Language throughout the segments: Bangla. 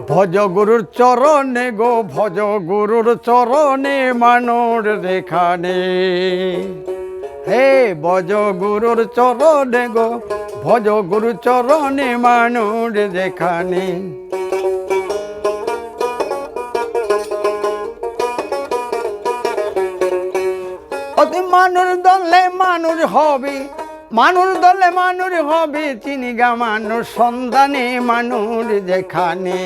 ভজ গুরুর চরণে গো, ভজ গুরুর চরণে মানুষ যেখানে। হে ভজ গুরুর চরণে গো, ভজ গুরুর চরণে মানুষ যেখানে। অতি মানুষ দলে মানুষ হবে, মানুষ দলে মানুষ হবে, চিনিগা মানুষ সন্ধানে মানুষ যেখানে।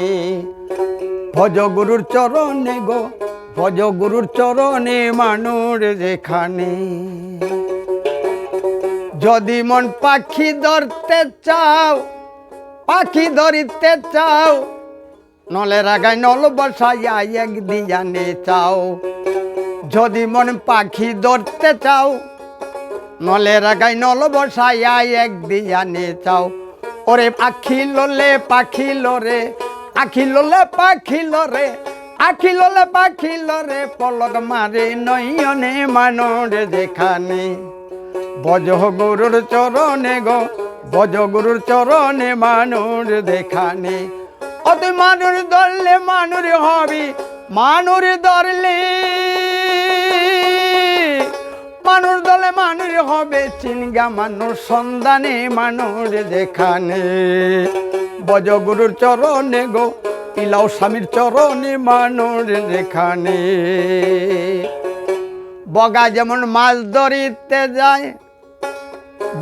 ভজ গুরুর চরণে গো, ভজ গুরুর চরণে মানুষ যেখানে। যদি মন পাখি ধরতে চাও, পাখি ধরিতে চাও, নলে রাগায় নল বসাইয়া এক দিয়ানে চাও। যদি মন পাখি ধরতে চাও, নলে রাগায় নল বসাইয়া এক দিয়ানে চাও। ওরে পাখি ললে পাখি লরে, আখি ললে পাখি লরে, আখি ললে পাখি লরে, পলক মারে নয়নে মানুষ যেখানে। ভজ গুরুর চরণে গো, ভজ গুরুর চরণে মানুষ যেখানে। অতি মানুষ ধরলে মানুষ হবি, মানুষ ধরলে মানুষ দলে মানুষ হবে, চিনগা মানুষ সন্ধানে মানুষ যেখানে। ভজ গুরুর চরণে গো, ইলাও স্বামীর চরণে মানুষ যেখানে। বগা যেমন মাছ ধরিতে যায়,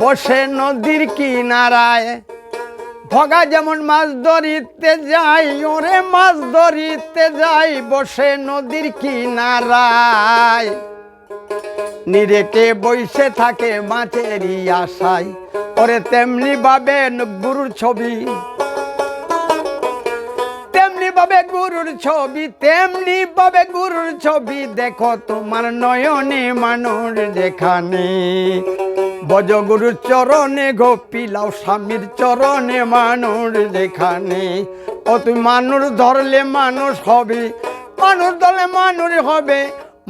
বসে নদীর কিনারায়। ভগা যেমন মাছ ধরিতে যায়, ওরে মাছ ধরিতে যায়, বসে নদীর কিনারায়। নিরেকে বইসে থাকে মাছেরই আশায়। ওরে তেমনি ভাবে গুরুর ছবি, তেমনি ভাবে গুরুর ছবি, তেমনি ভাবে গুরুর ছবি, দেখো তোমার নয়নে মানুষ যেখানে। ভজ গুরুর চরণে গো, পিলাও স্বামীর চরণে মানুষ যেখানে। ও তুমি মানুষ ধরলে মানুষ হবে, মানুষ দলে মানুষ হবে,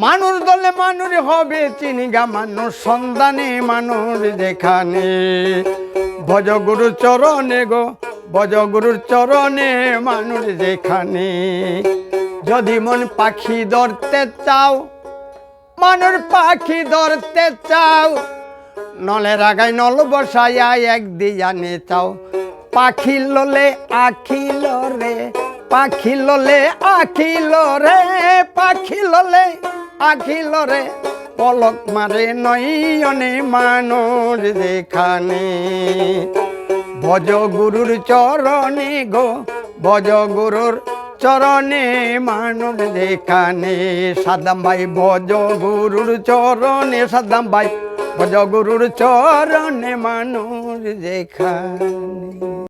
মানুষ দলে মানুষ হবে, চিনিগা মানুষ সন্ধানে মানুষ যেখানে। ভজ গুরুর চরণে গো, ভজ গুরুর চরণে মানুষ যেখানে। যদি মন পাখি ধরতে চাও, মানুষ পাখি ধরতে চাও, নলে রাগায় নল বসাইয়া এক দিয়ানে চাও। পাখি ললে আখি লরে, পাখি ললে আখি লরে, পাখি ললে আখি লরে, পলক মারে নয়নে মানুষ যেখানে। ভজ গুরুর চরণে গো, ভজ গুরুর চরণে মানুষ যেখানে। সাদ্দাম ভাই ভজ গুরুর চরণে, সাদ্দাম ভাই ভজ গুরুর চরণে মানুষ যেখানে।